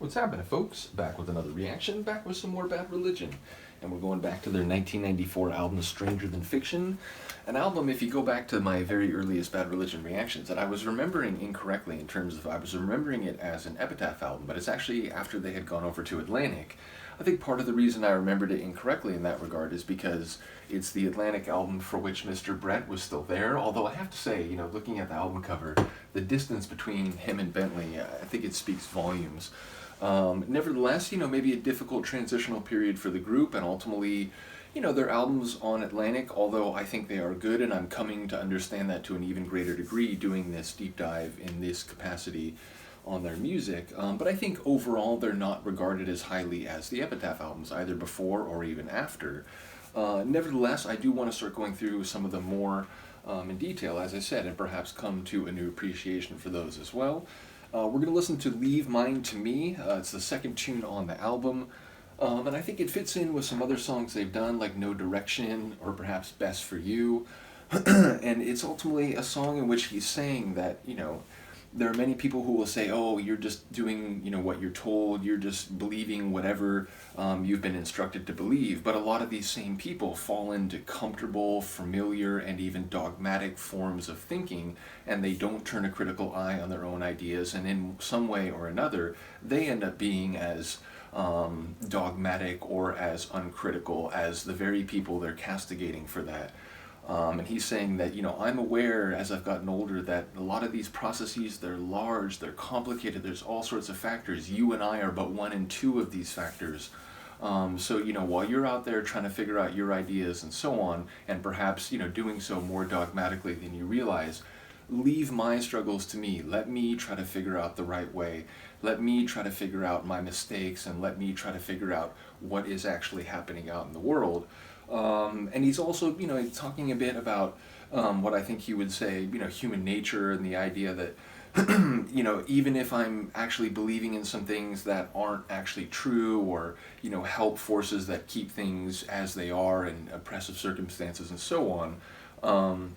What's happening, folks? Back with another reaction, back with some more Bad Religion. And we're going back to their 1994 album, Stranger Than Fiction. An album, if you go back to my very earliest Bad Religion reactions, that I was remembering incorrectly in terms of, I was remembering it as an Epitaph album, but it's actually after they had gone over to Atlantic. I think part of the reason I remembered it incorrectly in that regard is because it's the Atlantic album for which Mr. Brett was still there, although I have to say, looking at the album cover, the distance between him and Bentley, I think it speaks volumes. Nevertheless, maybe a difficult transitional period for the group, and ultimately, their albums on Atlantic, although I think they are good, and I'm coming to understand that to an even greater degree doing this deep dive in this capacity on their music, but I think overall they're not regarded as highly as the Epitaph albums, either before or even after. Nevertheless, I do want to start going through some of them more in detail, as I said, and perhaps come to a new appreciation for those as well. We're going to listen to Leave Mine to Me. It's the second tune on the album. And I think it fits in with some other songs they've done, like No Direction or perhaps Best for You. And it's ultimately a song in which he's saying that, there are many people who will say, oh, you're just doing, what you're told, you're just believing whatever you've been instructed to believe. But a lot of these same people fall into comfortable, familiar, and even dogmatic forms of thinking, and they don't turn a critical eye on their own ideas, and in some way or another, they end up being as dogmatic or as uncritical as the very people they're castigating for that. And he's saying that, I'm aware as I've gotten older that a lot of these processes, they're large, they're complicated, there's all sorts of factors. You and I are but one in two of these factors. So, while you're out there trying to figure out your ideas and so on, and perhaps, doing so more dogmatically than you realize, leave my struggles to me. Let me try to figure out the right way. Let me try to figure out my mistakes, and let me try to figure out what is actually happening out in the world. And he's also, talking a bit about what I think he would say, human nature, and the idea that, even if I'm actually believing in some things that aren't actually true, or, help forces that keep things as they are in oppressive circumstances and so on,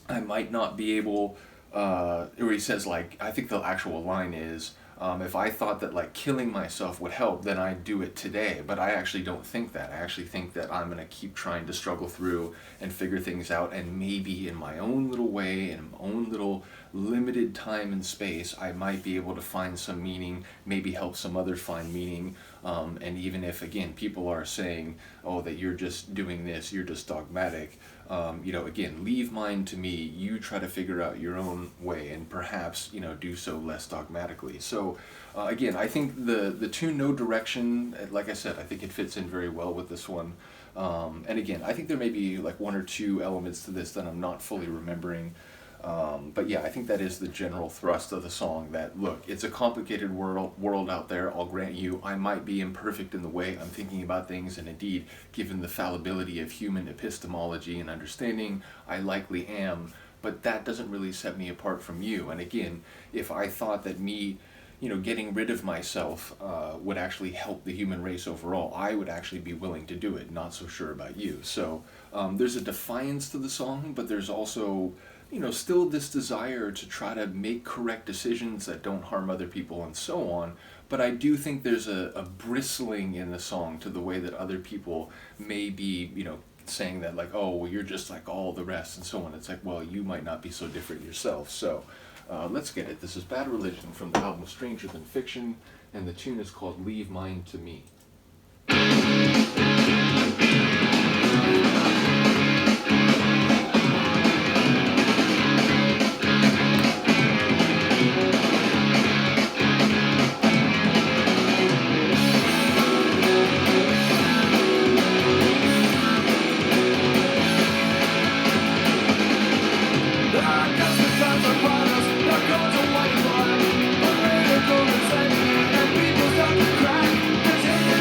I might not be able, or he says, I think the actual line is, if I thought that killing myself would help, then I'd do it today. But I actually don't think that. I actually think that I'm going to keep trying to struggle through and figure things out, and maybe in my own little way, in my own little limited time and space, I might be able to find some meaning, maybe help some others find meaning. And even if, again, people are saying, oh, that you're just doing this, you're just dogmatic, again, leave mine to me. You try to figure out your own way, and perhaps, do so less dogmatically. So, again, I think the tune No Direction, like I said, I think it fits in very well with this one. And again, I think there may be one or two elements to this that I'm not fully remembering. But yeah, I think that is the general thrust of the song, that, look, it's a complicated world out there, I'll grant you. I might be imperfect in the way I'm thinking about things, and indeed, given the fallibility of human epistemology and understanding, I likely am, but that doesn't really set me apart from you. And again, if I thought that me, getting rid of myself would actually help the human race overall, I would actually be willing to do it. Not so sure about you. So there's a defiance to the song, but there's also still this desire to try to make correct decisions that don't harm other people and so on. But I do think there's a bristling in the song to the way that other people may be, saying that oh, well, you're just like all the rest and so on. It's well, you might not be so different yourself. So let's get it. This is Bad Religion from the album Stranger Than Fiction, and the tune is called Leave Mine to Me. And people start to cry. Continue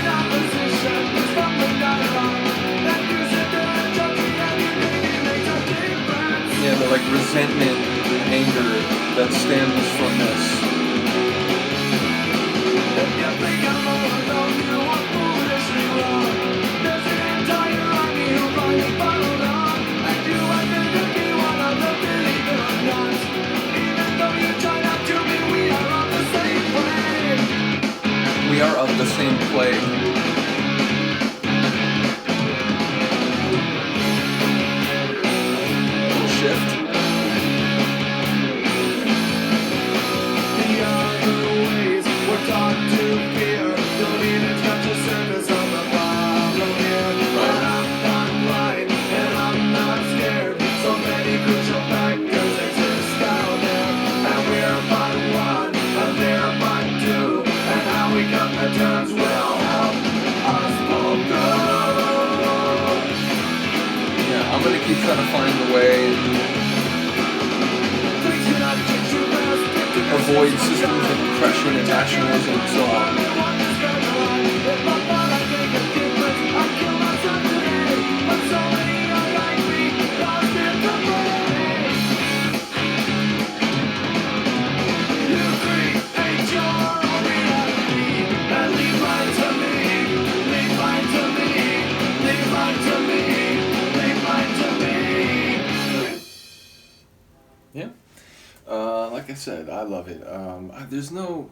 we are of the same plague. Little shift. The other ways we're taught to fear. Don't even touch the surface of the problem here. But I'm not blind and I'm not scared. So many crucial factors exist out there, and we're but one, and they're but two. And how we come to terms will help us pull through. Yeah, I'm gonna keep trying to find the way. Please do not change your past. Avoid systems of oppression and nationalism and so on. Yeah. Like I said, I love it. There's no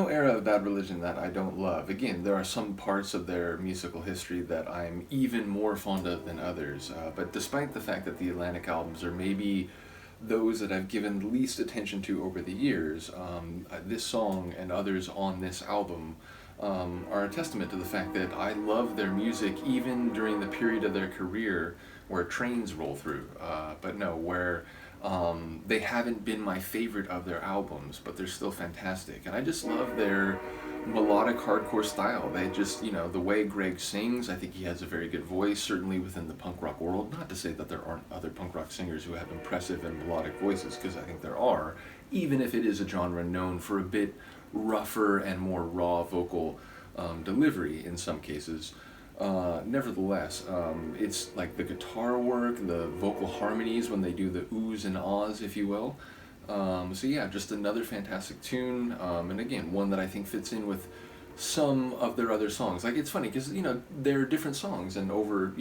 era of Bad Religion that I don't love. Again, there are some parts of their musical history that I'm even more fond of than others. But despite the fact that the Atlantic albums are maybe those that I've given the least attention to over the years, this song and others on this album are a testament to the fact that I love their music even during the period of their career where trains roll through. But no, where they haven't been my favorite of their albums, but they're still fantastic. And I just love their melodic hardcore style. They just, the way Greg sings, I think he has a very good voice, certainly within the punk rock world. Not to say that there aren't other punk rock singers who have impressive and melodic voices, because I think there are, even if it is a genre known for a bit rougher and more raw vocal delivery in some cases. Nevertheless, it's like the guitar work, the vocal harmonies when they do the oohs and ahs, if you will. So yeah, just another fantastic tune, and again, one that I think fits in with some of their other songs. Like, it's funny, because, they're different songs, and over,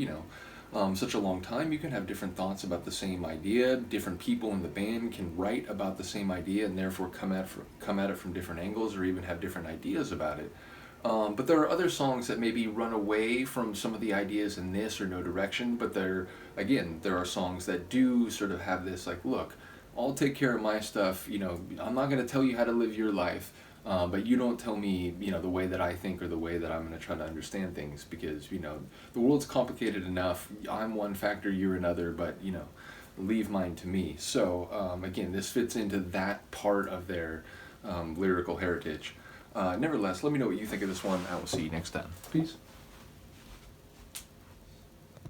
such a long time, you can have different thoughts about the same idea. Different people in the band can write about the same idea, and therefore come at it from different angles, or even have different ideas about it. But there are other songs that maybe run away from some of the ideas in this or No Direction, but there are songs that do sort of have this, like, look, I'll take care of my stuff, I'm not going to tell you how to live your life, but you don't tell me, the way that I think or the way that I'm going to try to understand things, because, the world's complicated enough. I'm one factor, you're another, but, leave mine to me. So, again, this fits into that part of their lyrical heritage. Nevertheless, let me know what you think of this one. I will see you next time. Peace.